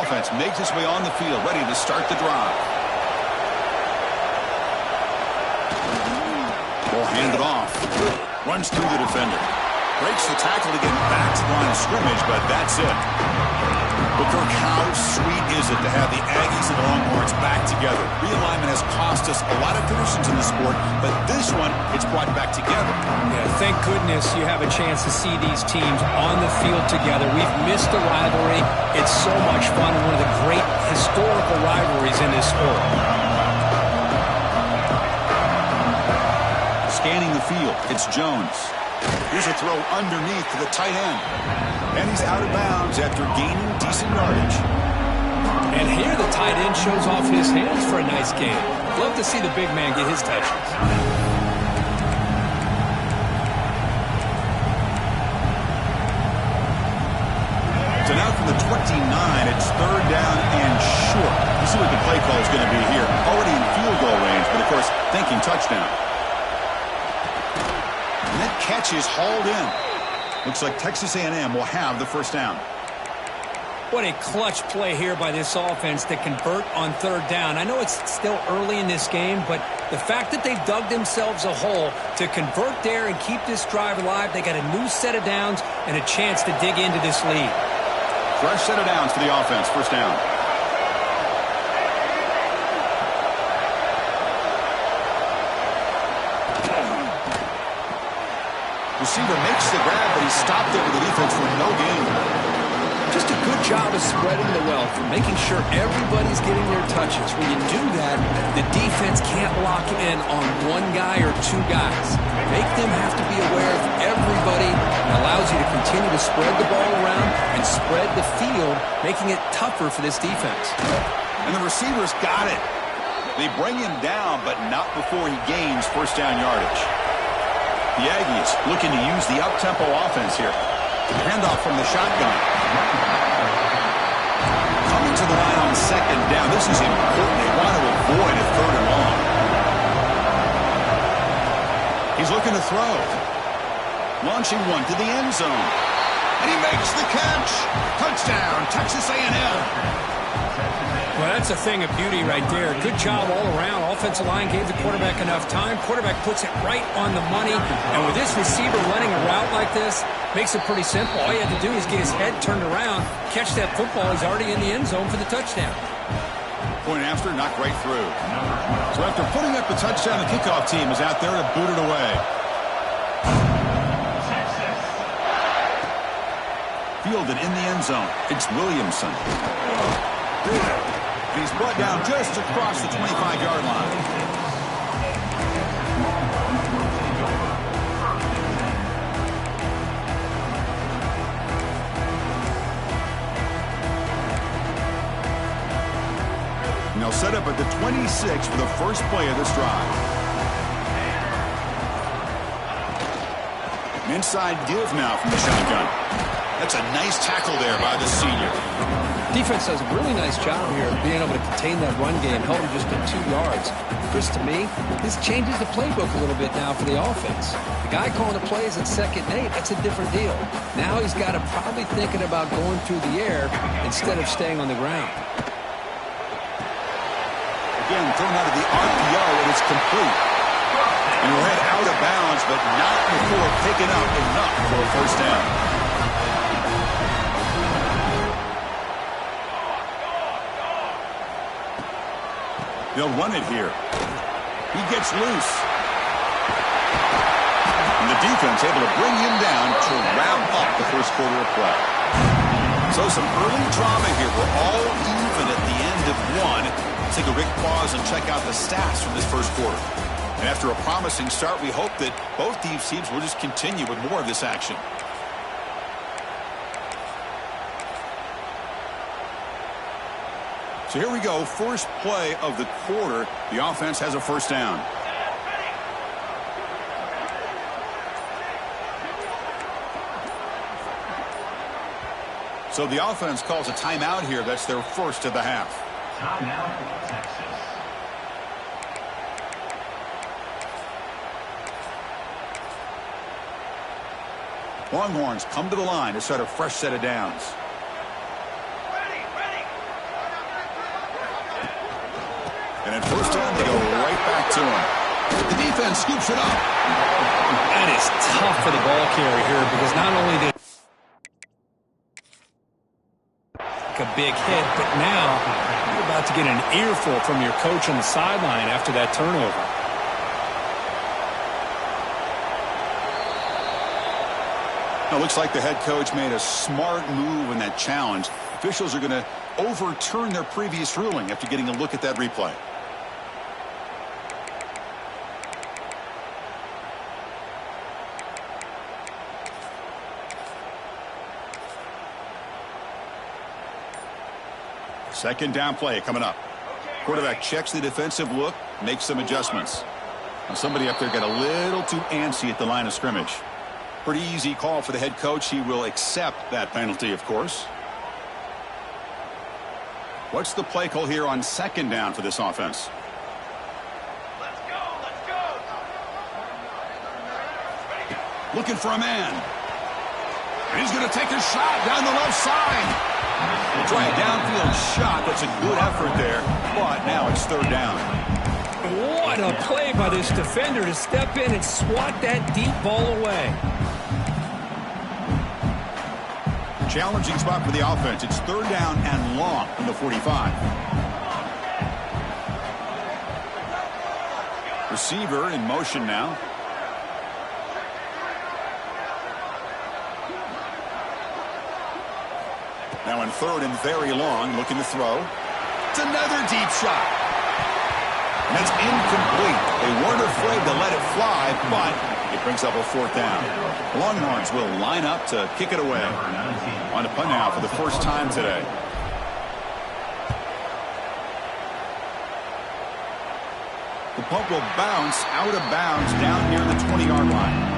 offense makes its way on the field, ready to start the drive. Ball handed off. Runs through the defender. Breaks the tackle to get back to the line of scrimmage, but that's it. But Kirk, how sweet is it to have the Aggies and Longhorns back together? Realignment has cost us a lot of traditions in the sport, but this one, it's brought back together. Yeah, thank goodness you have a chance to see these teams on the field together. We've missed the rivalry. It's so much fun, and one of the great historical rivalries in this sport. Scanning the field, it's Jones. Here's a throw underneath to the tight end. And he's out of bounds after gaining decent yardage. And here the tight end shows off his hands for a nice gain. Love to see the big man get his touches. So now from the 29, it's third down and short. Let's see what the play call is going to be here. Already in field goal range, but of course thinking touchdown. And that catch is hauled in. Looks like Texas A&M will have the first down. What a clutch play here by this offense to convert on third down. I know it's still early in this game, but the fact that they've dug themselves a hole to convert there and keep this drive alive, they got a new set of downs and a chance to dig into this lead. Fresh set of downs for the offense. First down. Receiver makes the grab, but he's stopped there with the defense for no gain. Just a good job of spreading the wealth, making sure everybody's getting their touches. When you do that, the defense can't lock in on one guy or two guys. Make them have to be aware of everybody. It allows you to continue to spread the ball around and spread the field, making it tougher for this defense. And the receivers got it. They bring him down, but not before he gains first down yardage. The Aggies looking to use the up-tempo offense here. Handoff from the shotgun. Coming to the line on second down. This is important. They want to avoid a third and long. He's looking to throw. Launching one to the end zone. And he makes the catch. Touchdown, Texas A&M. Well, that's a thing of beauty right there. Good job all around. Offensive line gave the quarterback enough time. Quarterback puts it right on the money. And with this receiver running a route like this, makes it pretty simple. All you have to do is get his head turned around, catch that football. He's already in the end zone for the touchdown. Point after, knocked right through. So after putting up the touchdown, the kickoff team is out there to boot it away. Fielded in the end zone. It's Williamson. He's brought down just across the 25-yard line. And they'll set up at the 26 for the first play of this drive. An inside give now from the shotgun. That's a nice tackle there by the senior. Defense does a really nice job here of being able to contain that run game, held him just at 2 yards. Chris, to me, this changes the playbook a little bit now for the offense. The guy calling the plays at 2nd and 8, that's a different deal. Now he's got to probably thinking about going through the air instead of staying on the ground. Again, thrown out of the RPO, and it's complete. And he'll head out of bounds, but not before picking up enough for a first down. They'll run it here. He gets loose. And the defense able to bring him down to wrap up the first quarter of play. So some early drama here. We're all even at the end of one. Let's take a quick pause and check out the stats from this first quarter. And after a promising start, we hope that both these teams will just continue with more of this action. So here we go, first play of the quarter. The offense has a first down. So the offense calls a timeout here. That's their first of the half. Timeout, Texas. Longhorns come to the line to start a fresh set of downs. And at first down, they go right back to him. The defense scoops it up. That is tough for the ball carrier here because not only did a big hit, but now you're about to get an earful from your coach on the sideline after that turnover. It looks like the head coach made a smart move in that challenge. Officials are going to overturn their previous ruling after getting a look at that replay. Second down play coming up. Quarterback checks the defensive look, makes some adjustments. Now somebody up there got a little too antsy at the line of scrimmage. Pretty easy call for the head coach. He will accept that penalty, of course. What's the play call here on second down for this offense? Let's go, let's go. Looking for a man. And he's going to take a shot down the left side. We'll try a downfield shot. That's a good effort there, but now it's third down. What a play by this defender to step in and swat that deep ball away. Challenging spot for the offense. It's third down and long from the 45. Receiver in motion now. Now in third and very long, looking to throw. It's another deep shot. And that's incomplete. They weren't afraid to let it fly, but it brings up a fourth down. The Longhorns will line up to kick it away. On the punt now for the first time today. The punt will bounce out of bounds down near the 20-yard line.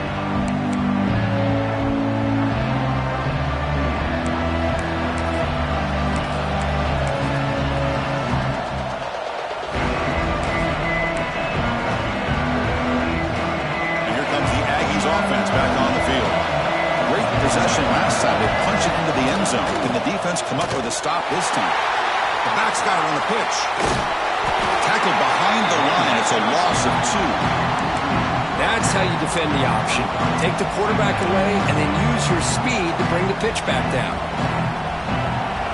Offense back on the field. Great possession last time. They punch it into the end zone. Can the defense come up with a stop this time? The back's got it on the pitch. Tackled behind the line. It's a loss of 2. That's how you defend the option. Take the quarterback away and then use your speed to bring the pitch back down.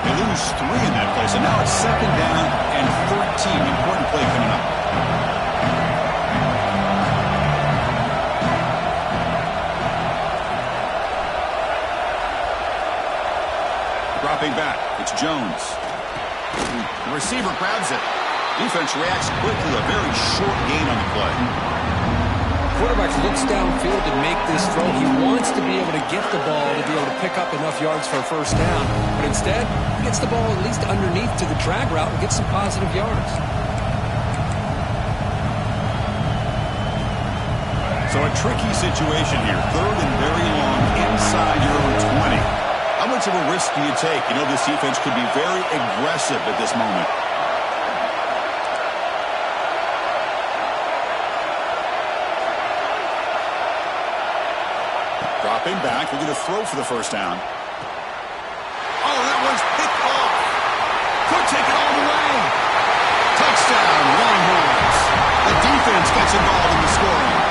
They lose 3 in that play, so now it's second down and 13. Important play coming up. Dropping back, it's Jones. The receiver grabs it. Defense reacts quickly. A very short gain on the play. Quarterback looks downfield to make this throw. He wants to be able to get the ball to be able to pick up enough yards for a first down. But instead, he gets the ball at least underneath to the drag route and gets some positive yards. So a tricky situation here. Third and very long inside your own 20. How much of a risk do you take? You know this defense could be very aggressive at this moment. Dropping back. We're going to throw for the first down. Oh, that one's picked off. Could take it all the way. Touchdown, Longhorns. The defense gets involved in the scoring.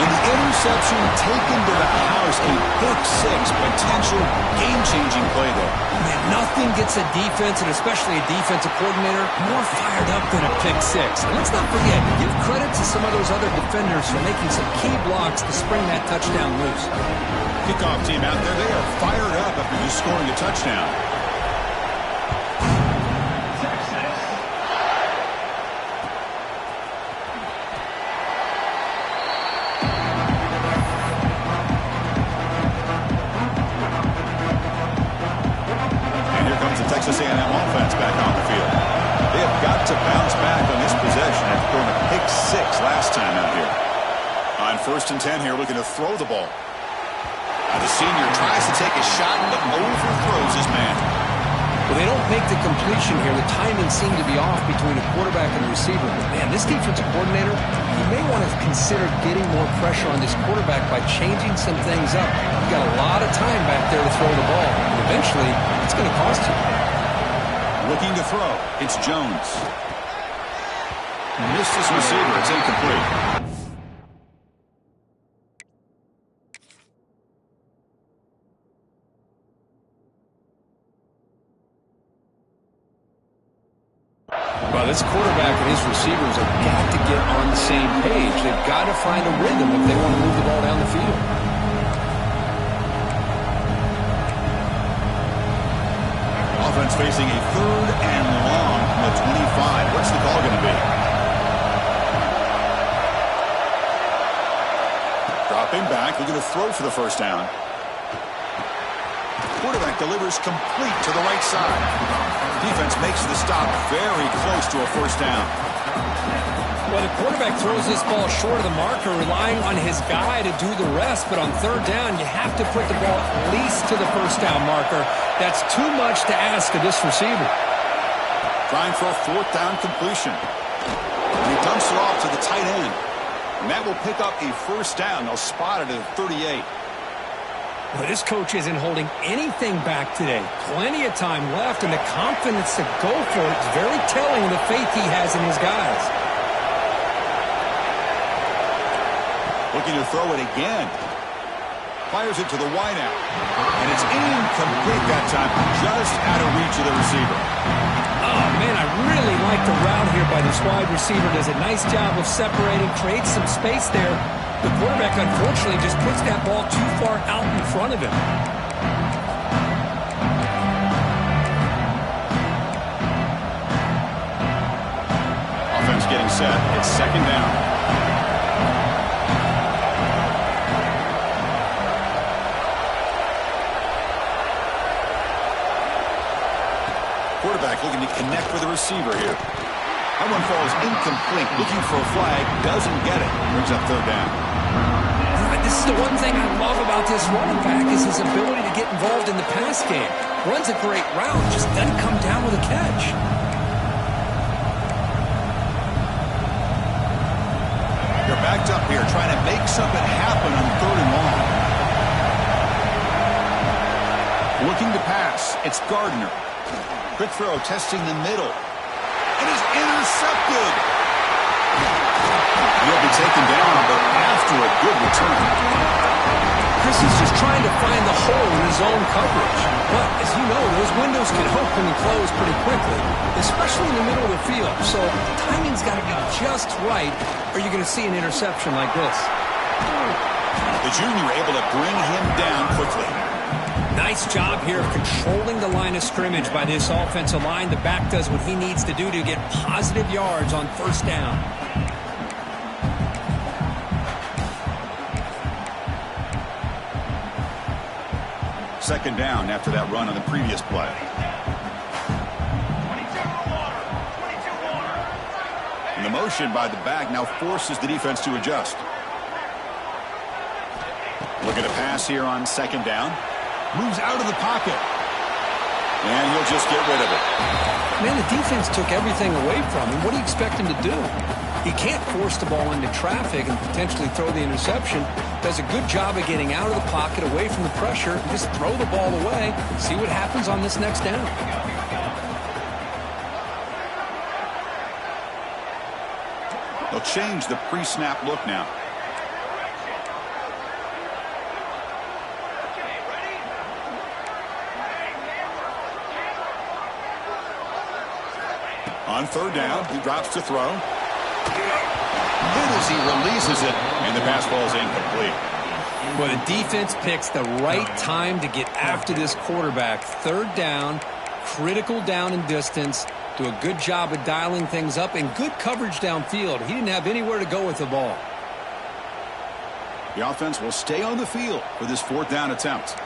And the interception taken to the house, a pick-6, potential game-changing play there. Man, nothing gets a defense, and especially a defensive coordinator, more fired up than a pick-6. And let's not forget, give credit to some of those other defenders for making some key blocks to spring that touchdown loose. Kickoff team out there, they are fired up after just scoring a touchdown. Texas A&M offense back on the field. They have got to bounce back on this possession after throwing a pick-6 last time out here. On first and 10 here, looking to throw the ball. Now the senior tries to take a shot, but overthrows his man. Well, they don't make the completion here. The timing seemed to be off between a quarterback and a receiver. But, man, this defensive coordinator, he may want to consider getting more pressure on this quarterback by changing some things up. You've got a lot of time back there to throw the ball. And eventually, it's going to cost you. Looking to throw. It's Jones. Missed his receiver. It's incomplete. Well, this quarterback and his receivers have got to get on the same page. They've got to find a rhythm if they want to move the ball down the field. Offense facing a 3rd and long from the 25. What's the call going to be? Dropping back, looking to throw for the first down. Quarterback delivers complete to the right side. Defense makes the stop very close to a first down. Well, the quarterback throws this ball short of the marker, relying on his guy to do the rest. But on 3rd down, you have to put the ball at least to the first down marker. That's too much to ask of this receiver. Trying for a 4th down completion. And he dumps it off to the tight end. And that will pick up a first down. They'll spot it at 38. Well, this coach isn't holding anything back today. Plenty of time left, and the confidence to go for it is very telling of the faith he has in his guys. Looking to throw it again. Fires it to the wideout. And it's incomplete that time. Just out of reach of the receiver. Oh, man, I really like the route here by this wide receiver. Does a nice job of separating, creates some space there. The quarterback, unfortunately, just puts that ball too far out in front of him. Offense getting set. It's 2nd down. Quarterback looking to connect with the receiver here. That one falls incomplete. Looking for a flag. Doesn't get it. Brings up 3rd down. This is the one thing I love about this running back is his ability to get involved in the pass game. Runs a great route, just doesn't come down with a catch. They're backed up here trying to make something happen on 3rd and long. Looking to pass. It's Gardner. Quick throw testing the middle. It is intercepted. He'll be taken down, but after a good return. Chris is just trying to find the hole in his own coverage. But, as you know, those windows can open and close pretty quickly, especially in the middle of the field. So the timing's got to be just right, or you're going to see an interception like this. The junior able to bring him down quickly. Nice job here of controlling the line of scrimmage by this offensive line. The back does what he needs to do to get positive yards on 1st down. Second down after that run on the previous play. And the motion by the back now forces the defense to adjust. Looking to pass here on 2nd down. Moves out of the pocket. And he'll just get rid of it. Man, the defense took everything away from him. What do you expect him to do? He can't force the ball into traffic and potentially throw the interception. Does a good job of getting out of the pocket, away from the pressure, and just throw the ball away. See what happens on this next down. They'll change the pre-snap look now. On 3rd down, he drops to throw. Good as he releases it, and the pass ball is incomplete. Well, the defense picks the right time to get after this quarterback. 3rd down, critical down and distance. Do a good job of dialing things up and good coverage downfield. He didn't have anywhere to go with the ball. The offense will stay on the field for this 4th down attempt.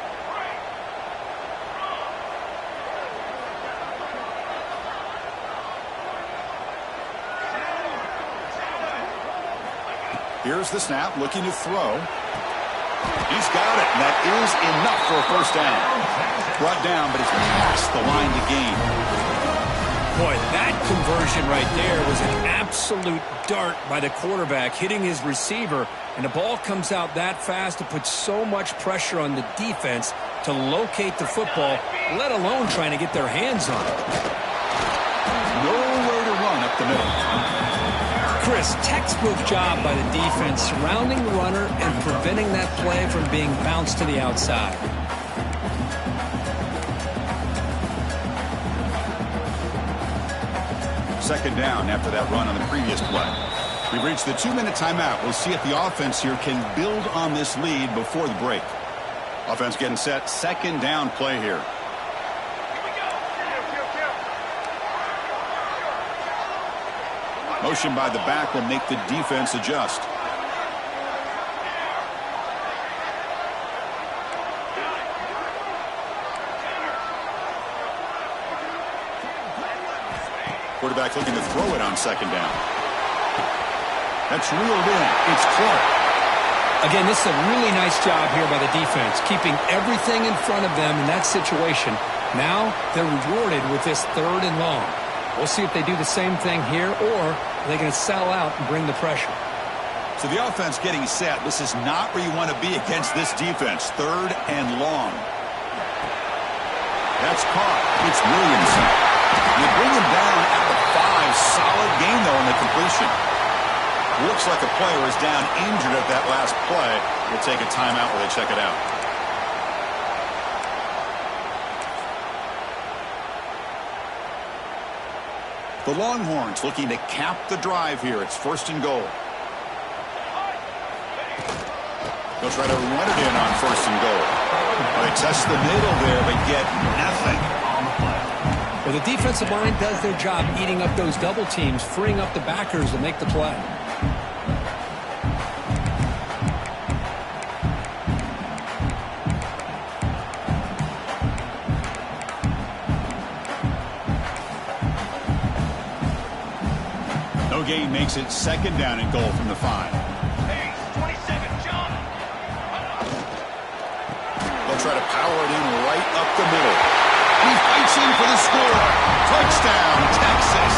Here's the snap, looking to throw. He's got it, and that is enough for a first down. Brought down, but it's past the line to gain. Boy, that conversion right there was an absolute dart by the quarterback, hitting his receiver, and the ball comes out that fast to put so much pressure on the defense to locate the football, let alone trying to get their hands on it. Nowhere to run up the middle. Just textbook job by the defense, surrounding the runner and preventing that play from being bounced to the outside. Second down after that run on the previous play. We've reached the 2-minute timeout. We'll see if the offense here can build on this lead before the break. Offense getting set. Second down play here. Motion by the back will make the defense adjust. Quarterback looking to throw it on second down. That's reeled in. It's Clark. Again, this is a really nice job here by the defense, keeping everything in front of them in that situation. Now they're rewarded with this 3rd and long. We'll see if they do the same thing here, or are they going to sell out and bring the pressure. So the offense getting set. This is not where you want to be against this defense. 3rd and long. That's caught. It's Williamson. You bring him down at the 5. Solid game, though, in the completion. Looks like a player is down injured at that last play. We'll take a timeout while they check it out. The Longhorns looking to cap the drive here. It's 1st and goal. They'll try to run it in on 1st and goal. They test the middle there, but get nothing. Well, the defensive line does their job eating up those double teams, freeing up the backers to make the play. No gain makes it 2nd down and goal from the 5. Hey, 27, John. They'll try to power it in right up the middle. He fights in for the score. Touchdown, Texas.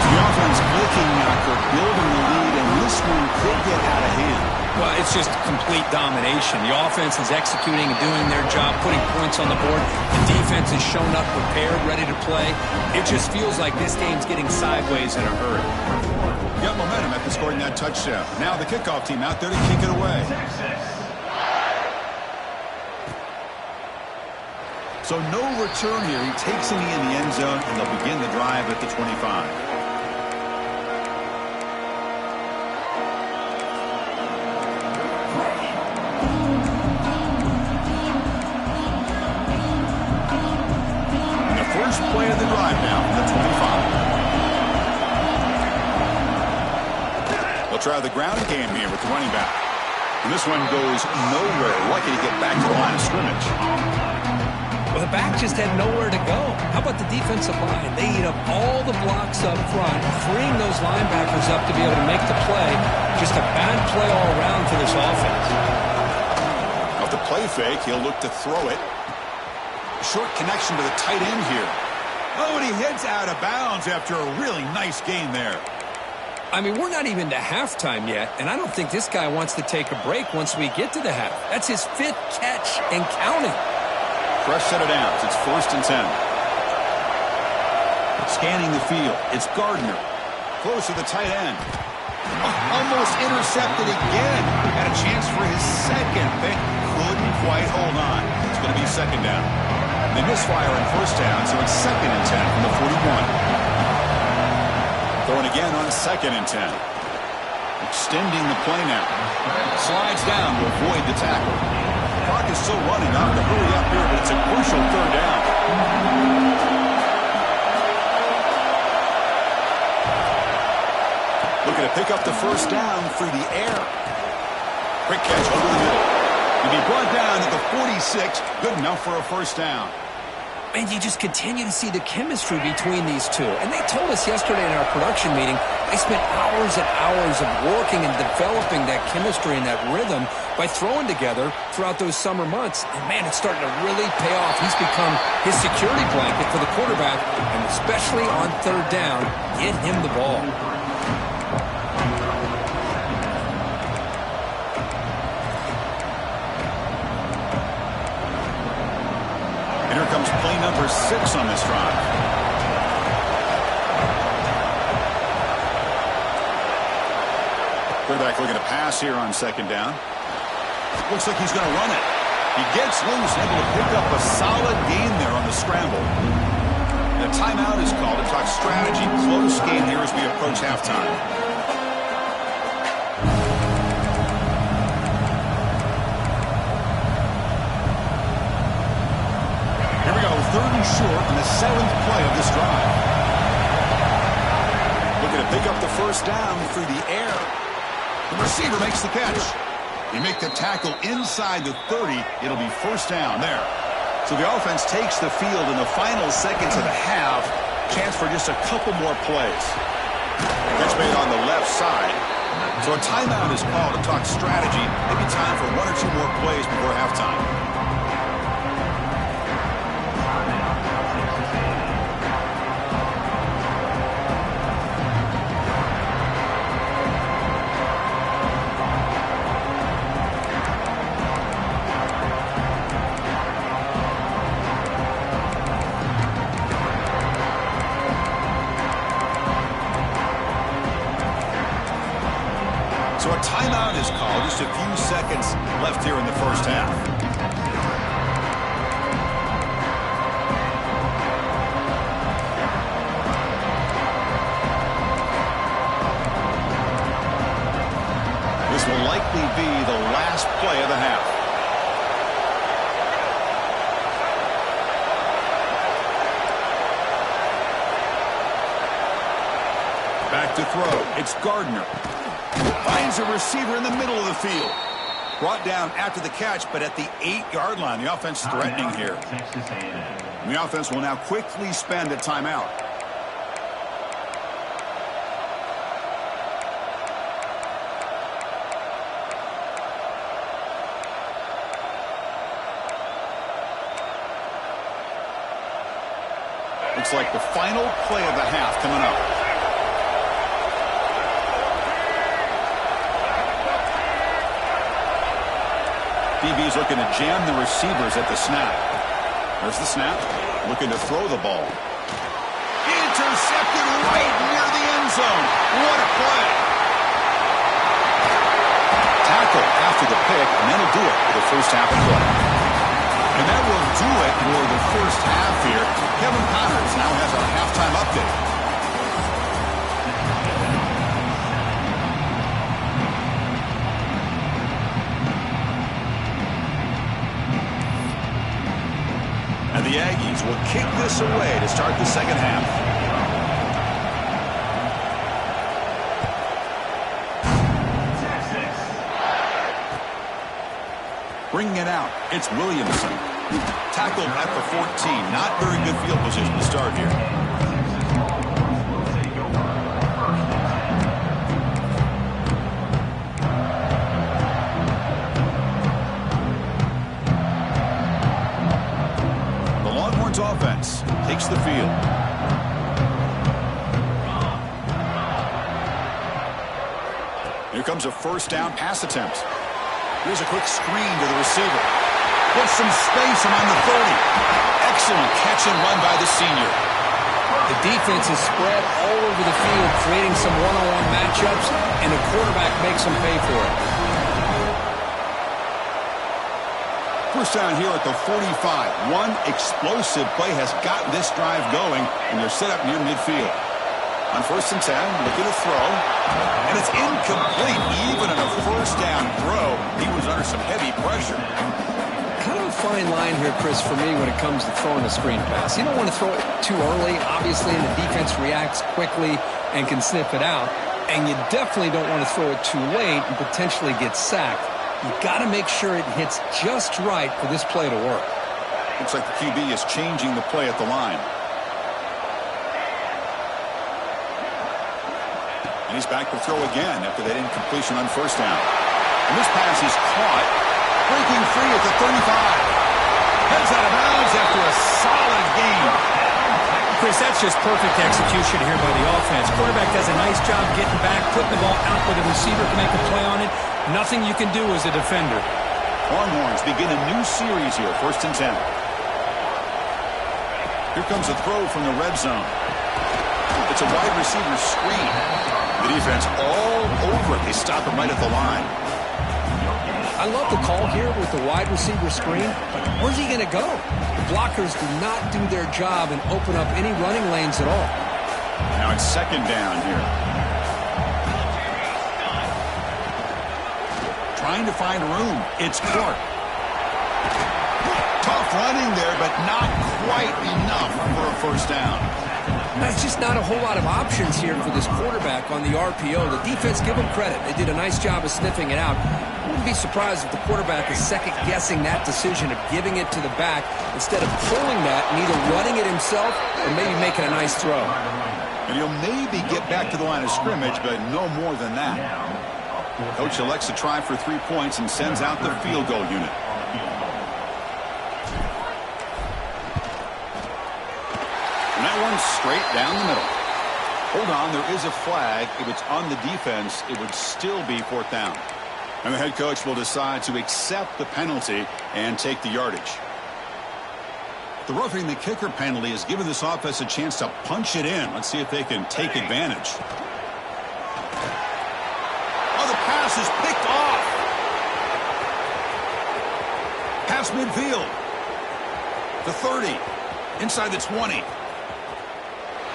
The offense looking now for building the lead, and this one could get out of hand. Well, it's just complete domination. The offense is executing and doing their job, putting points on the board. The defense has shown up prepared, ready to play. It just feels like this game's getting sideways in a hurry. Got momentum after scoring that touchdown. Now the kickoff team out there to kick it away. So no return here. He takes it in the end zone, and they'll begin the drive at the 25. Play of the drive now from the 25. They'll try the ground game here with the running back. And this one goes nowhere. Lucky to get back to the line of scrimmage. Well, the back just had nowhere to go. How about the defensive line? They eat up all the blocks up front, freeing those linebackers up to be able to make the play. Just a bad play all around for this offense. Off the play fake, he'll look to throw it. Short connection to the tight end here. Oh, and he heads out of bounds after a really nice gain there. I mean, we're not even to halftime yet, and I don't think this guy wants to take a break once we get to the half. That's his 5th catch and counting. Fresh set of downs. It's 1st and 10. Scanning the field. It's Gardner. Close to the tight end. Oh, almost intercepted again. Had a chance for his 2nd. They couldn't quite hold on. It's going to be 2nd down. They misfire on 1st down, so it's 2nd and 10 from the 41. Throwing again on 2nd and 10. Extending the play now. Slides down to avoid the tackle. Clock is still running. Not to hurry up here, but it's a crucial 3rd down. Looking to pick up the 1st down through the air. Quick catch over the middle. To be brought down at the 46, good enough for a 1st down. And you just continue to see the chemistry between these two. And they told us yesterday in our production meeting, they spent hours and hours of working and developing that chemistry and that rhythm by throwing together throughout those summer months. And, man, it's starting to really pay off. He's become his security blanket for the quarterback, and especially on 3rd down, get him the ball. And here comes play number 6 on this drive. Quarterback looking to pass here on second down. Looks like he's going to run it. He gets loose, able to pick up a solid gain there on the scramble. And a timeout is called to talk strategy. Close game here as we approach halftime. Here we go, 3rd and short on the 7th play of this drive. Looking to pick up the first down through the air. The receiver makes the catch. You make the tackle inside the 30, it'll be first down there. So the offense takes the field in the final seconds of the half. Chance for just a couple more plays. Catch made on the left side. So a timeout is called to talk strategy. Maybe time for 1 or 2 more plays before halftime. So a timeout is called. Just a few seconds left here in the first half. This will likely be the last play of the half. Back to throw. It's Gardner. Finds a receiver in the middle of the field. Brought down after the catch, but at the 8-yard line. The offense threatening here. And the offense will now quickly spend a timeout. Looks like the final play of the half coming up. DB's looking to jam the receivers at the snap. There's the snap. Looking to throw the ball. Intercepted right near the end zone. What a play. Tackle after the pick, and that'll do it for the first half of play. And that will do it for the first half here. Kevin Connors now has our halftime update. And the Aggies will kick this away to start the second half. Bringing it out, it's Williamson. Tackled at the 14. Not very good field position to start here. Offense takes the field. Here comes a first down pass attempt. Here's a quick screen to the receiver. Gets some space among the 30. Excellent catch and run by the senior. The defense is spread all over the field, creating some one-on-one matchups, and the quarterback makes them pay for it. First down here at the 45. One explosive play has gotten this drive going, and they're set up near midfield. On 1st and 10, looking to throw. And it's incomplete. Even on a first down throw, he was under some heavy pressure. Kind of a fine line here, Chris, for me when it comes to throwing a screen pass. You don't want to throw it too early, obviously, and the defense reacts quickly and can sniff it out. And you definitely don't want to throw it too late and potentially get sacked. You've got to make sure it hits just right for this play to work. Looks like the QB is changing the play at the line. And he's back to throw again after that incompletion on first down. And this pass is caught. Breaking free at the 35. Heads out of bounds after a solid gain. Chris, that's just perfect execution here by the offense. Quarterback does a nice job getting back, putting the ball out where the receiver can make a play on it. Nothing you can do as a defender. Longhorns begin a new series here, 1st and 10. Here comes a throw from the red zone. It's a wide receiver screen. The defense all over it. They stop him right at the line. I love the call here with the wide receiver screen, but where's he going to go? The blockers do not do their job and open up any running lanes at all. Now it's second down here. Trying to find room. It's Clark. Tough running there, but not quite enough for a first down. That's just not a whole lot of options here for this quarterback on the RPO. The defense, give them credit. They did a nice job of sniffing it out. I wouldn't be surprised if the quarterback is second-guessing that decision of giving it to the back instead of pulling that and either running it himself or maybe making a nice throw. And he'll maybe get back to the line of scrimmage, but no more than that. Coach elects to try for 3 points and sends out the field goal unit. And that one's straight down the middle. Hold on, there is a flag. If it's on the defense, it would still be fourth down. And the head coach will decide to accept the penalty and take the yardage. The roughing the kicker penalty has given this offense a chance to punch it in. Let's see if they can take advantage. Oh, the pass is picked off. Pass midfield. The 30. Inside the 20.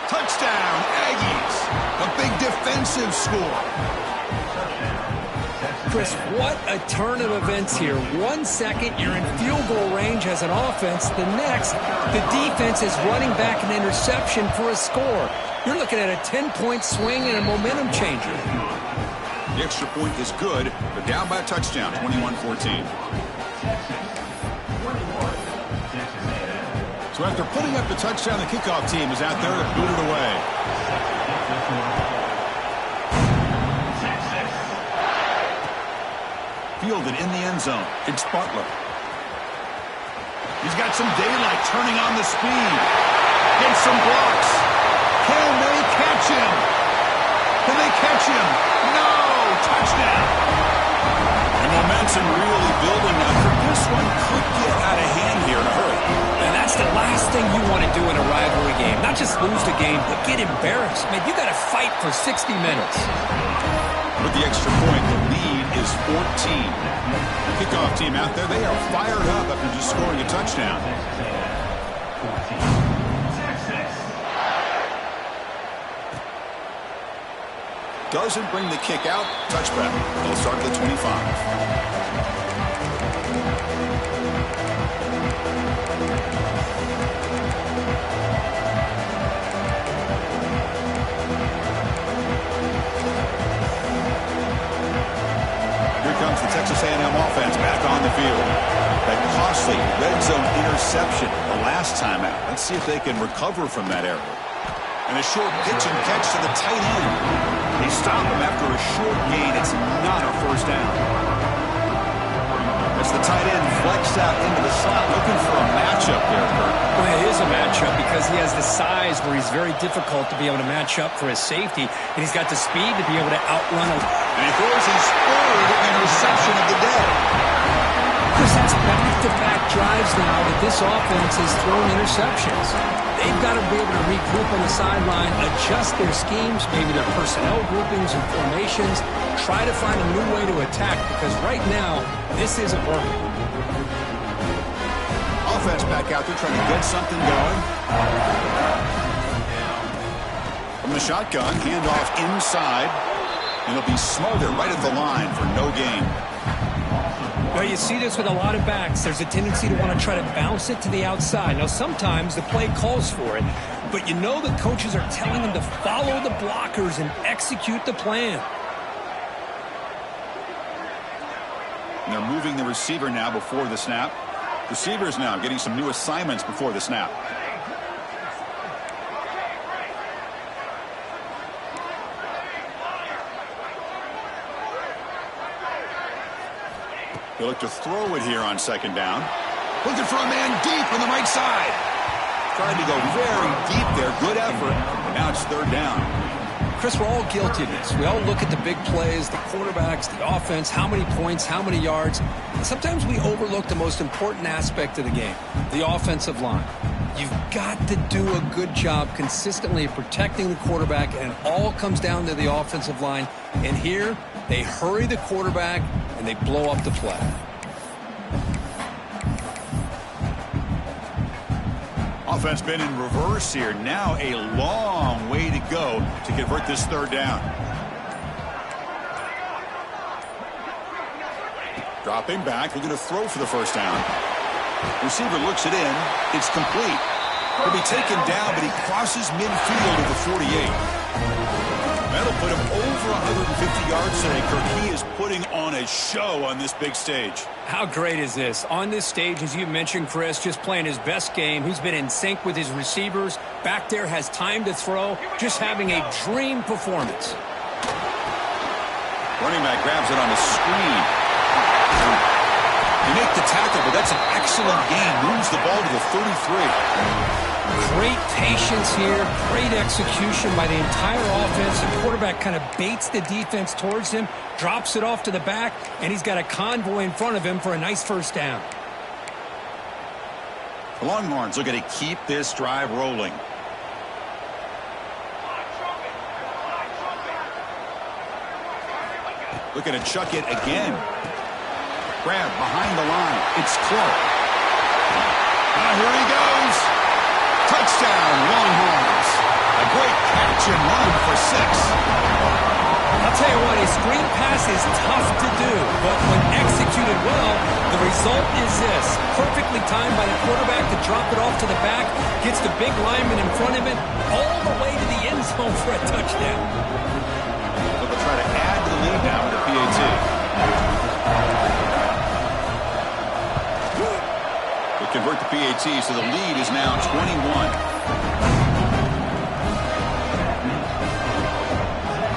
Touchdown, Aggies. A big defensive score. Chris, what a turn of events here. 1 second, you're in field goal range as an offense. The next, the defense is running back an interception for a score. You're looking at a 10-point swing and a momentum changer. The extra point is good. They're down by a touchdown, 21-14. So after putting up the touchdown, the kickoff team is out there to boot it away. Fielded in the end zone. It's Butler. He's got some daylight turning on the speed. Gets some blocks. Can they catch him? Can they catch him? No! Touchdown! And momentum really building after this one could get out of hand here in a hurry. And that's the last thing you want to do in a rivalry game. Not just lose the game, but get embarrassed. Man, you got to fight for 60 minutes. With the extra point, the lead is 14. Kickoff team out there, they are fired up after just scoring a touchdown. Doesn't bring the kick out. Touchback. They'll start at the 25. Comes the Texas A&M offense back on the field. That costly red zone interception the last time out. Let's see if they can recover from that error. And a short pitch and catch to the tight end. They stop him after a short gain. It's not a first down. As the tight end flexed out into the slot, looking for a matchup there, Kurt. Well, it is a matchup because he has the size where he's very difficult to be able to match up for his safety, and he's got the speed to be able to outrun him. And he throws his third interception of the day. Chris, that's back-to-back drives now that this offense has thrown interceptions. They've got to be able to regroup on the sideline, adjust their schemes, maybe their personnel groupings and formations, try to find a new way to attack because right now, this isn't working. Offense back out there trying to get something going. From the shotgun, handoff inside. And it'll be Smolder right at the line for no gain. Well, you see this with a lot of backs. There's a tendency to want to try to bounce it to the outside. Now, sometimes the play calls for it, but you know the coaches are telling them to follow the blockers and execute the plan. And they're moving the receiver now before the snap. Receivers now getting some new assignments before the snap. They look to throw it here on second down. Looking for a man deep on the right side. Tried to go very deep there. Good effort. Now it's third down. Chris, we're all guilty of this. We all look at the big plays, the quarterbacks, the offense, how many points, how many yards. And sometimes we overlook the most important aspect of the game, the offensive line. You've got to do a good job consistently of protecting the quarterback, and it all comes down to the offensive line. And here, they hurry the quarterback, and they blow up the play. Offense been in reverse here. Now a long way to go to convert this third down. Dropping back, looking to throw for the first down. Receiver looks it in. It's complete. He'll be taken down, but he crosses midfield at the 48. That'll put him over 150 yards today, Kirk. He is putting on a show on this big stage. How great is this? On this stage, as you mentioned, Chris, just playing his best game. He's been in sync with his receivers. Back there, has time to throw. Just having a dream performance. Running back grabs it on the screen. They make the tackle, but that's an excellent gain. Moves the ball to the 33. Great patience here. Great execution by the entire offense. The quarterback kind of baits the defense towards him, drops it off to the back, and he's got a convoy in front of him for a nice first down. The Longhorns looking to keep this drive rolling. Looking to chuck it again. Grab behind the line. It's Clark. Here he goes. Touchdown, Longhorns. A great catch and run for 6. I'll tell you what, a screen pass is tough to do, but when executed well, the result is this. Perfectly timed by the quarterback to drop it off to the back, gets the big lineman in front of it, all the way to the end zone for a touchdown. They'll try to add to the lead now with the PAT. Convert the PAT, so the lead is now 21.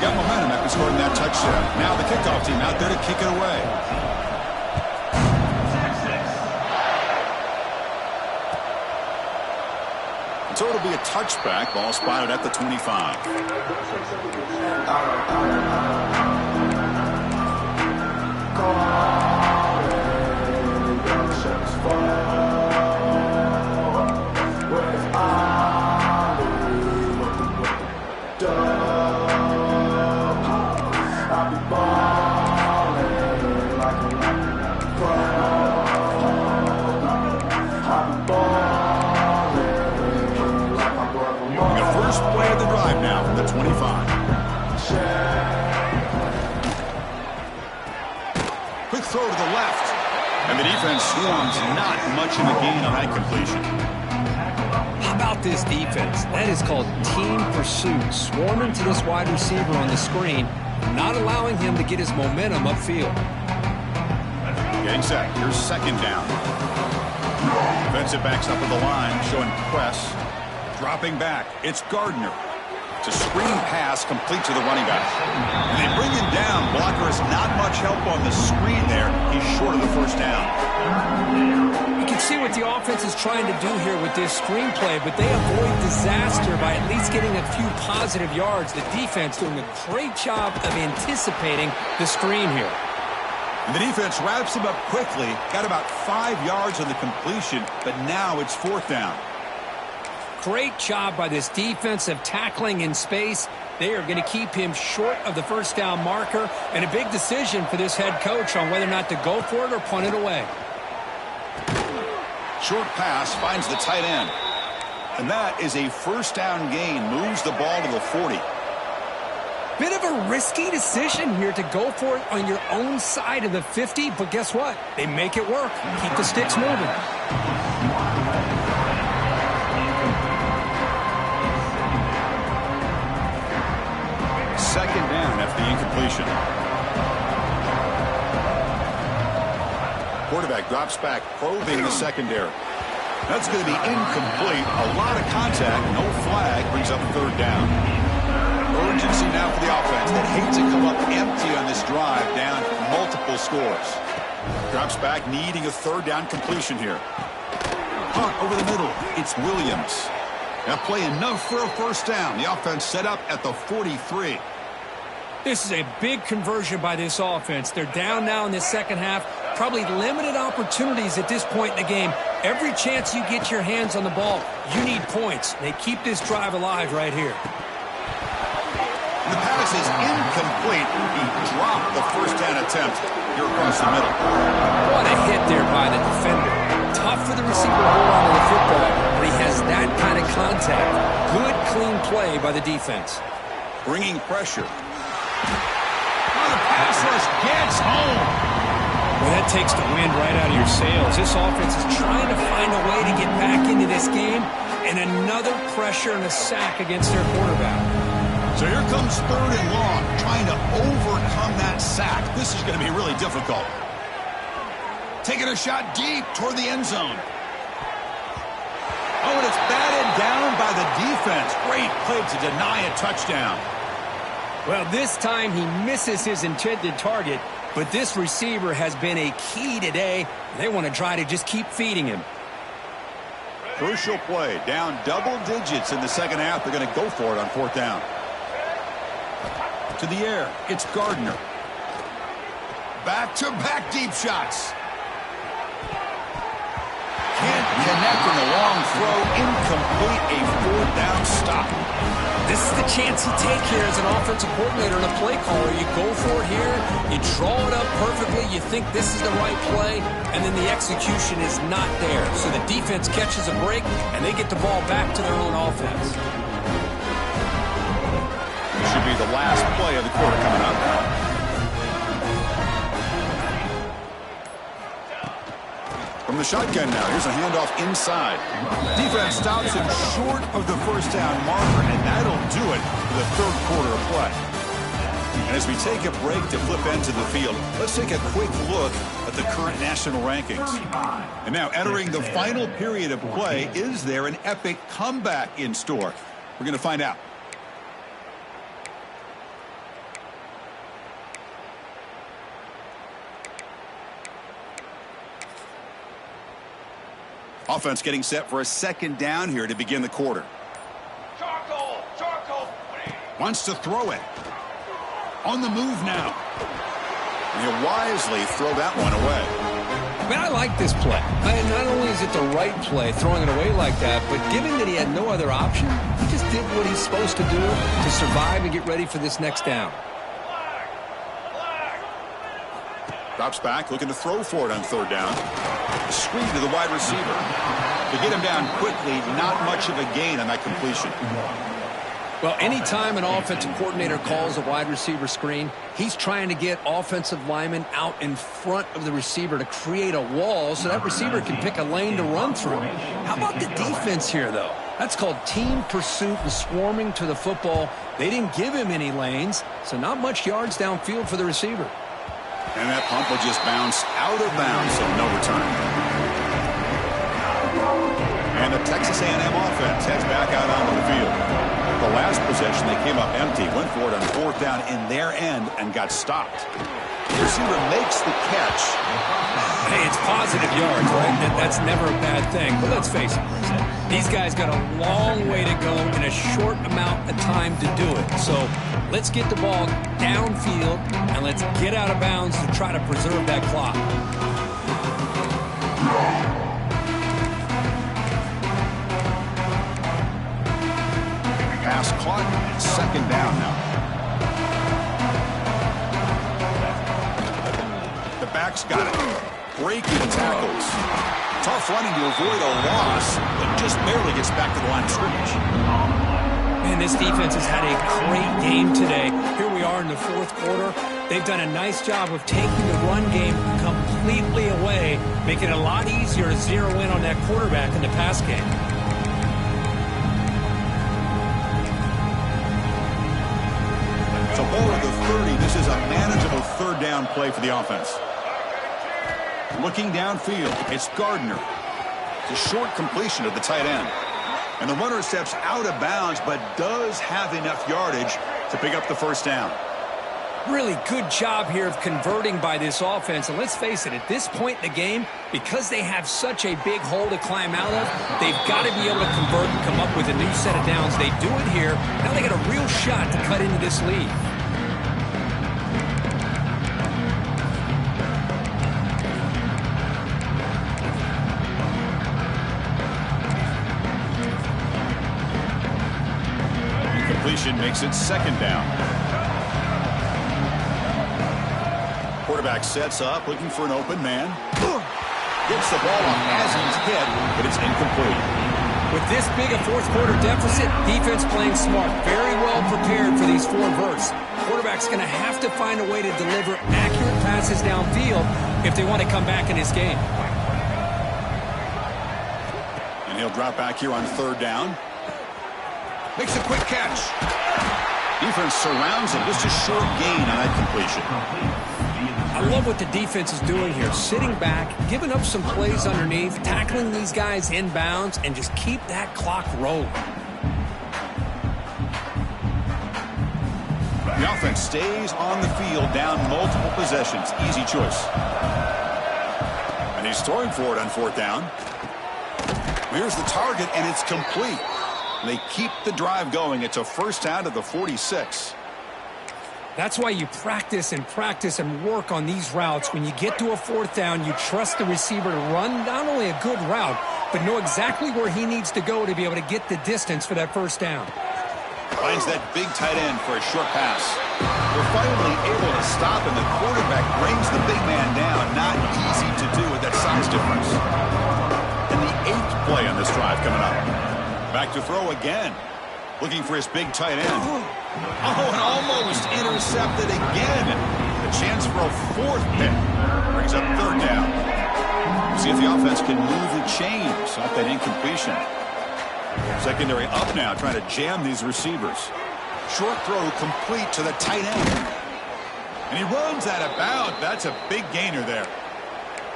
Got momentum after scoring that touchdown. Now the kickoff team out there to kick it away. So it'll be a touchback. Ball spotted at the 25. Play of the drive now from the 25. Quick throw to the left. And the defense swarms, not much of a gain on that completion. How about this defense? That is called team pursuit. Swarming to this wide receiver on the screen, not allowing him to get his momentum upfield. Getting set. Here's second down. Defensive backs up at the line, showing press. Dropping back, it's Gardner. It's a screen pass complete to the running back. And they bring him down. Blocker has not much help on the screen there. He's short of the first down. You can see what the offense is trying to do here with this screenplay, but they avoid disaster by at least getting a few positive yards. The defense doing a great job of anticipating the screen here. And the defense wraps him up quickly. Got about 5 yards on the completion, but now it's fourth down. Great job by this defense of tackling in space. They are going to keep him short of the first down marker, and a big decision for this head coach on whether or not to go for it or punt it away. Short pass finds the tight end. And that is a first down gain. Moves the ball to the 40. Bit of a risky decision here to go for it on your own side of the 50, but guess what? They make it work. Keep the sticks moving. Second down after the incompletion. Quarterback drops back, probing the secondary. That's going to be incomplete. A lot of contact, no flag, brings up third down. Urgency now for the offense that hates to come up empty on this drive, down multiple scores. Drops back, needing a third down completion here. Punt over the middle. It's Williams. That play enough for a first down. The offense set up at the 43. This is a big conversion by this offense. They're down now in the second half. probably limited opportunities at this point in the game. Every chance you get your hands on the ball, you need points. They keep this drive alive right here. The pass is incomplete. He dropped the first down attempt here across the middle. What a hit there by the defender. Tough for the receiver to hold on to the football, but he has that kind of contact. Good, clean play by the defense. Bringing pressure. The pass rush gets home. Well, that takes the wind right out of your sails. This offense is trying to find a way to get back into this game, and another pressure and a sack against their quarterback. So here comes 3rd and long, trying to overcome that sack. This is going to be really difficult. Taking a shot deep toward the end zone. Oh, and it's batted down by the defense. Great play to deny a touchdown. Well, this time he misses his intended target, but this receiver has been a key today. They want to try to just keep feeding him. Crucial play, down double digits in the second half. They're going to go for it on 4th down. To the air, it's Gardner. Back-to-back deep shots. Can't connect in the long throw. Incomplete, a 4th down stop. This is the chance you take here as an offensive coordinator and a play caller. You go for it here, you draw it up perfectly, you think this is the right play, and then the execution is not there. So the defense catches a break, and they get the ball back to their own offense. This should be the last play of the quarter coming up. From the shotgun now, here's a handoff inside. Defense stops him short of the first down marker, and that'll do it for the 3rd quarter of play. And as we take a break to flip into the field, let's take a quick look at the current national rankings. And now entering the final period of play, is there an epic comeback in store? We're going to find out. Offense getting set for a 2nd down here to begin the quarter. Charcoal. Wants to throw it. On the move now. And he'll wisely throw that one away. Man, I like this play. Not only is it the right play, throwing it away like that, but given that he had no other option, he just did what he's supposed to do to survive and get ready for this next down. Drops back, looking to throw for it on 3rd down. A screen to the wide receiver. To get him down quickly, not much of a gain on that completion. Well, anytime an offensive coordinator calls a wide receiver screen, he's trying to get offensive linemen out in front of the receiver to create a wall so that receiver can pick a lane to run through. How about the defense here, though? That's called team pursuit and swarming to the football. They didn't give him any lanes, so not much yards downfield for the receiver. And that pump will just bounce out of bounds, so no return. And the Texas A&M offense heads back out onto the field. The last possession, they came up empty, went for it on 4th down in their end and got stopped. The receiver makes the catch. Hey, it's positive yards, right? That's never a bad thing. But let's face it, these guys got a long way to go in a short amount of time to do it. So let's get the ball downfield and let's get out of bounds to try to preserve that clock. Pass clock, and 2nd down now. The back's got it. Breaking tackles. Tough running to avoid a loss, but just barely gets back to the line of scrimmage. Man, this defense has had a great game today. Here we are in the 4th quarter. They've done a nice job of taking the run game completely away, making it a lot easier to zero in on that quarterback in the pass game. So ball at the 30. This is a manageable 3rd down play for the offense. Looking downfield, it's Gardner. It's a short completion to the tight end. And the runner steps out of bounds, but does have enough yardage to pick up the 1st down. Really good job here of converting by this offense. And let's face it, at this point in the game, because they have such a big hole to climb out of, they've got to be able to convert and come up with a new set of downs. They do it here. Now they got a real shot to cut into this lead. completion makes it second down. Quarterback sets up, looking for an open man. Gets the ball off as he's hit, but it's incomplete. With this big a fourth quarter deficit, defense playing smart. Very well prepared for these 4 verts. Quarterback's going to have to find a way to deliver accurate passes downfield if they want to come back in this game. And he'll drop back here on third down. Makes a quick catch. Defense surrounds him. Just a short gain on that completion. I love what the defense is doing here. Sitting back, giving up some plays underneath, tackling these guys inbounds, and just keep that clock rolling. The offense stays on the field, down multiple possessions. Easy choice. And he's throwing for it on fourth down. Here's the target, and it's complete. They keep the drive going. It's a first down to the 46. That's why you practice and work on these routes. When you get to a fourth down, you trust the receiver to run not only a good route, but know exactly where he needs to go to be able to get the distance for that first down. Finds that big tight end for a short pass. They're finally able to stop, and the quarterback brings the big man down. Not easy to do with that size difference. And the 8th play on this drive coming up. Back to throw again. Looking for his big tight end. Oh, and almost intercepted again. A chance for a 4th pick. Brings up third down. See if the offense can move the chains off that incompletion. Secondary up now, trying to jam these receivers. Short throw complete to the tight end. And he runs out of bounds. That's a big gainer there.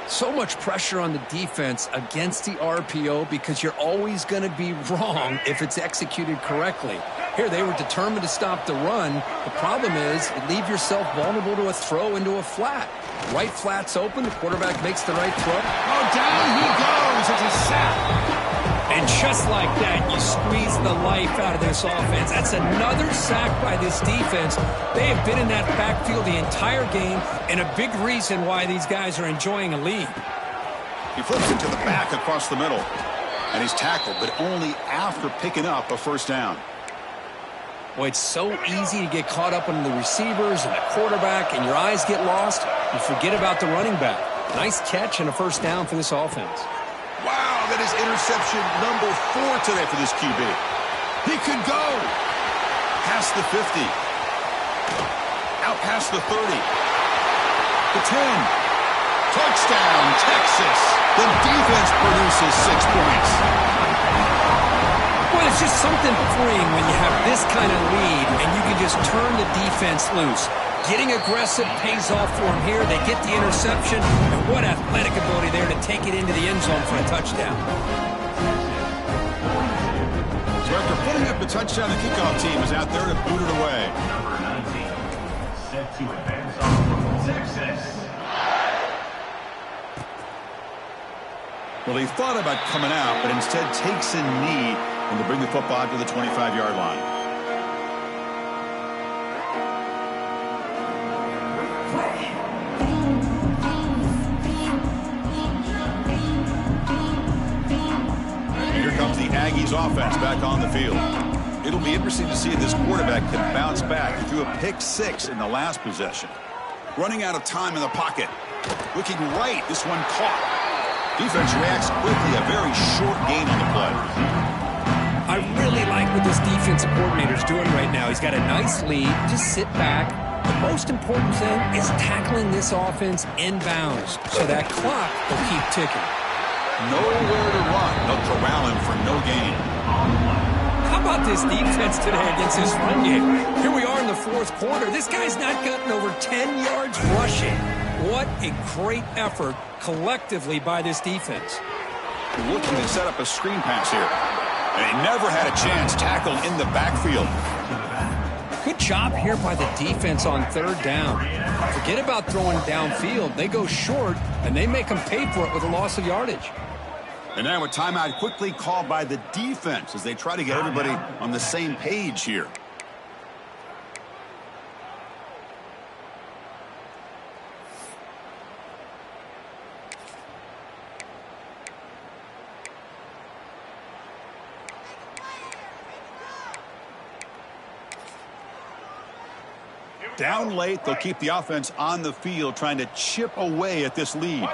So much pressure on the defense against the RPO because you're always going to be wrong if it's executed correctly. Here, they were determined to stop the run. The problem is you leave yourself vulnerable to a throw into a flat. Right flat's open. The quarterback makes the right throw. Oh, down he goes. It's a sack. And just like that, you squeeze the life out of this offense. That's another sack by this defense. They have been in that backfield the entire game, and a big reason why these guys are enjoying a lead. He flips it to the back across the middle. And he's tackled, but only after picking up a first down. Boy, it's so easy to get caught up on the receivers and the quarterback, and your eyes get lost. You forget about the running back. Nice catch and a first down for this offense. Wow, that is interception number 4 today for this QB. He could go past the 50, out past the 30, the 10. Touchdown, Texas. The defense produces 6 points. Well, it's just something freeing when you have this kind of lead and you can just turn the defense loose. Getting aggressive pays off for them here. They get the interception, and what athletic ability there to take it into the end zone for a touchdown. So after putting up the touchdown, the kickoff team is out there to boot it away. Number 19, set to advance on Texas. Well, he thought about coming out, but instead takes a knee and to bring the football to the 25-yard line. Aggies offense back on the field. It'll be interesting to see if this quarterback can bounce back. He threw a pick 6 in the last possession. Running out of time in the pocket. Looking right. This one caught. Defense reacts quickly. A very short gain on the play. I really like what this defensive coordinator is doing right now. He's got a nice lead. Just sit back. The most important thing is tackling this offense inbounds so that clock will keep ticking. Nowhere to run. They'll corral him for no gain. How about this defense today against this run game? Here we are in the fourth quarter. This guy's not gotten over 10 yards rushing. What a great effort collectively by this defense. Looking to set up a screen pass here. And he never had a chance. Tackled in the backfield. Good job here by the defense on third down. Forget about throwing downfield. They go short, and they make them pay for it with a loss of yardage. And now a timeout quickly called by the defense as they try to get everybody on the same page here. Down late, they'll keep the offense on the field trying to chip away at this lead.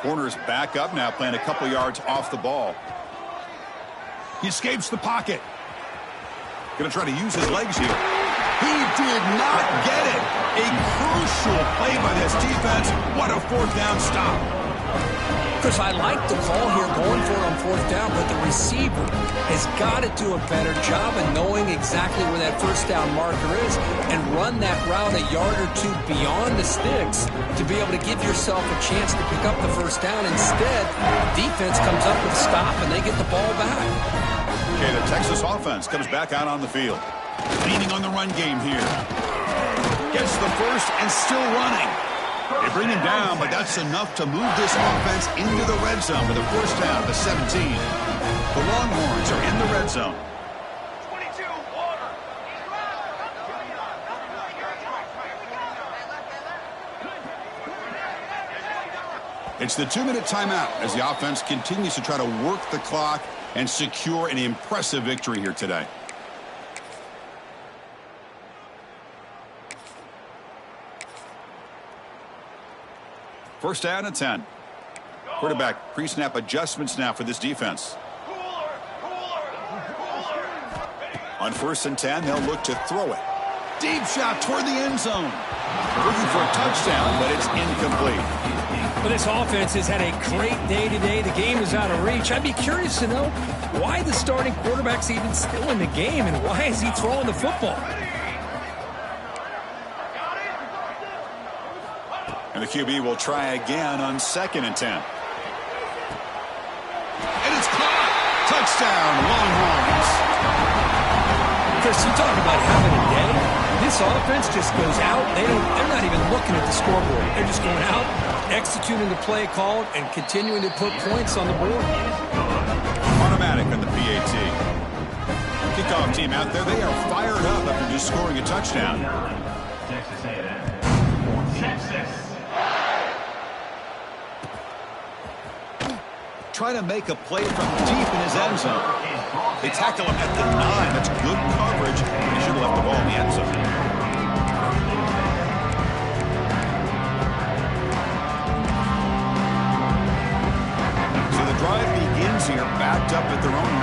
Corner's back up now, playing a couple yards off the ball. He escapes the pocket. Going to try to use his legs here. He did not get it. A crucial play by this defense. What a fourth down stop. Chris, I like the call here going for it on fourth down, but the receiver has got to do a better job of knowing exactly where that first down marker is and run that route a yard or two beyond the sticks to be able to give yourself a chance to pick up the first down. Instead, defense comes up with a stop and they get the ball back. Okay, the Texas offense comes back out on the field. Leaning on the run game here. Gets the first and still running. They bring him down, but that's enough to move this offense into the red zone with a first down to 17. The Longhorns are in the red zone. 22, water. It's the 2-minute timeout as the offense continues to try to work the clock and secure an impressive victory here today. First down and 10. Quarterback pre-snap adjustments now for this defense. On first and 10, they'll look to throw it. Deep shot toward the end zone. Looking for a touchdown, but it's incomplete. Well, this offense has had a great day today. The game is out of reach. I'd be curious to know why the starting quarterback's even still in the game and why is he throwing the football? And the QB will try again on second and 10. And it's caught. Touchdown, Longhorns. Chris, you talk about having a day. This offense just goes out. They're not even looking at the scoreboard. They're just going out, executing the play called, and continuing to put points on the board. Automatic on the PAT. Kickoff team out there. They are fired up after just scoring a touchdown. Texas A&M. Texas. Trying to make a play from deep in his end zone. They tackle him at the 9. That's good coverage. He should have left the ball in the end zone. So the drive begins here, backed up at their own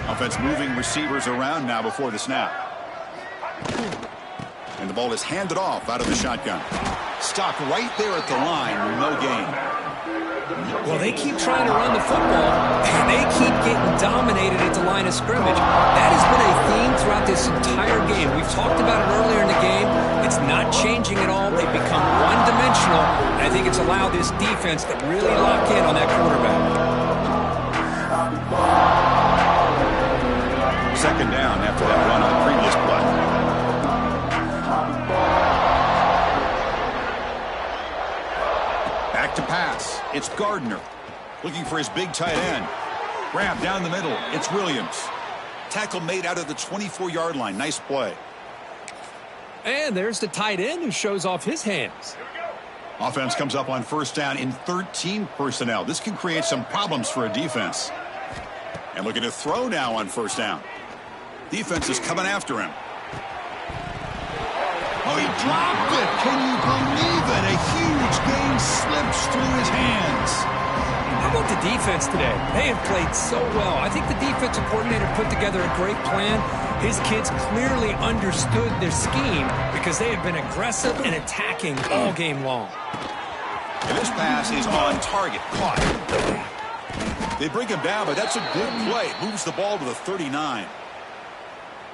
9. Offense moving receivers around now before the snap. And the ball is handed off out of the shotgun. Stopped right there at the line, no gain. Well, they keep trying to run the football, and they keep getting dominated at the line of scrimmage. That has been a theme throughout this entire game. We've talked about it earlier in the game. It's not changing at all. They've become one-dimensional, and I think it's allowed this defense to really lock in on that quarterback. Second down after that run on the previous play. Back to pass. It's Gardner looking for his big tight end. Grab down the middle. It's Williams. Tackle made out of the 24-yard line. Nice play. And there's the tight end who shows off his hands. Offense comes up on first down in 13 personnel. This can create some problems for a defense. And looking to throw now on first down. Defense is coming after him. Oh, he dropped it. Can you believe it? A huge gain slips through his hands. How about the defense today? They have played so well. I think the defensive coordinator put together a great plan. His kids clearly understood their scheme because they have been aggressive and attacking all game long. And this pass is on target. Caught. They bring him down, but that's a good play. Moves the ball to the 39.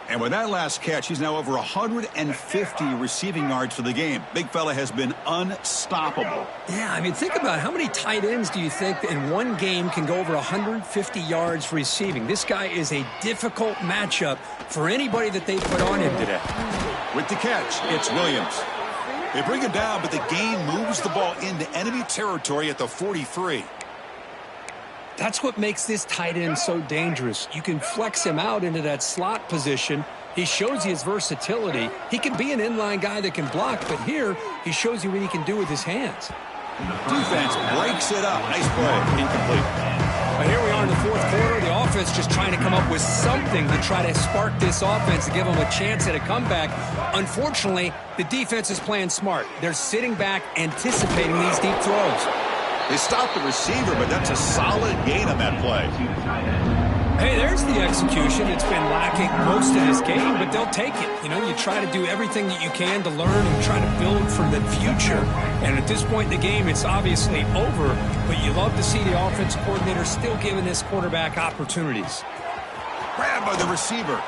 And with that last catch, he's now over 150 receiving yards for the game. Big fella has been unstoppable. Yeah, I mean, think about how many tight ends do you think in one game can go over 150 yards receiving? This guy is a difficult matchup for anybody that they put on him today. With the catch, it's Williams. They bring him down, but the gain moves the ball into enemy territory at the 43. That's what makes this tight end so dangerous. You can flex him out into that slot position. He shows you his versatility. He can be an inline guy that can block, but here he shows you what he can do with his hands. Defense breaks it up. Nice play. Incomplete. But here we are in the fourth quarter. The offense just trying to come up with something to try to spark this offense to give them a chance at a comeback. Unfortunately, the defense is playing smart. They're sitting back, anticipating these deep throws. They stopped the receiver, but that's a solid gain on that play. Hey, there's the execution. It's been lacking most of this game, but they'll take it. You know, you try to do everything that you can to learn and try to build for the future. And at this point in the game, it's obviously over, but you love to see the offensive coordinator still giving this quarterback opportunities. Grabbed by the receiver.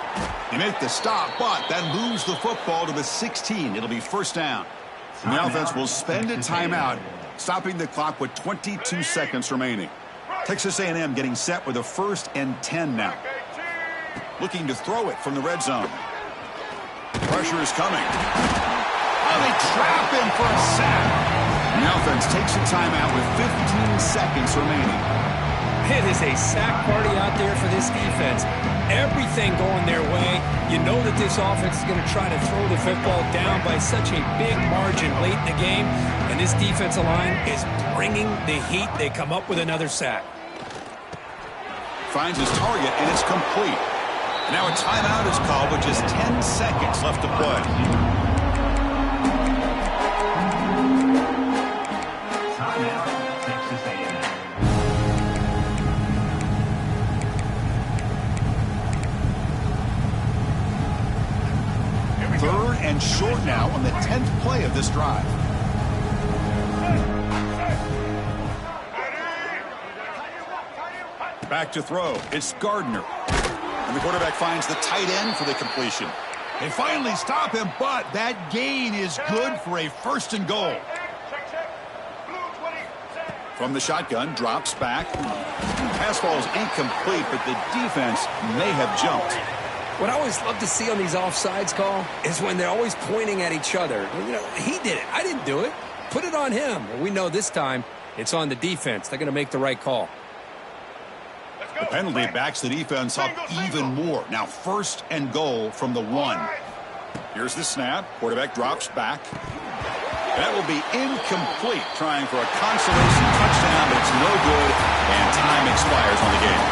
He made the stop, but that moves the football to the 16. It'll be first down. And the offense will spend a timeout, stopping the clock with 22 seconds remaining. Texas A&M getting set with a 1st and 10 now. Looking to throw it from the red zone. Pressure is coming. Oh, they trap him for a sack. And the offense takes a timeout with 15 seconds remaining. It is a sack party out there for this defense. Everything going their way. You know that this offense is going to try to throw the football down by such a big margin late in the game. And this defensive line is bringing the heat. They come up with another sack. Finds his target, and it's complete. Now a timeout is called with just 10 seconds left to play. Timeout, Texas A&M. Third and short now on the 10th play of this drive. Back to throw. It's Gardner. And the quarterback finds the tight end for the completion. They finally stop him, but that gain is good for a 1st and goal. From the shotgun, drops back. Pass ball is incomplete, but the defense may have jumped. What I always love to see on these offsides call is when they're always pointing at each other. You know, he did it. I didn't do it. Put it on him. And we know this time it's on the defense. They're going to make the right call. The penalty backs the defense up even more. Now 1st and goal from the 1. Here's the snap. Quarterback drops back. That will be incomplete, trying for a consolation touchdown, but it's no good, and time expires on the game.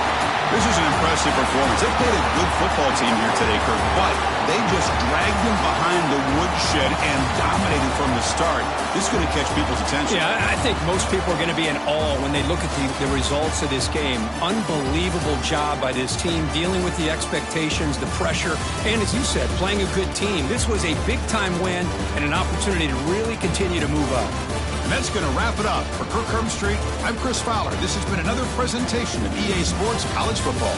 This is an impressive performance. They played a good football team here today, Kirk, but they just dragged them behind the woodshed and dominated from the start. This is going to catch people's attention. Yeah, I think most people are going to be in awe when they look at the results of this game. Unbelievable job by this team dealing with the expectations, the pressure, and as you said, playing a good team. This was a big-time win and an opportunity to really continue to move up. And that's going to wrap it up. For Kirk Herbstreit, I'm Chris Fowler. This has been another presentation of EA Sports College Football.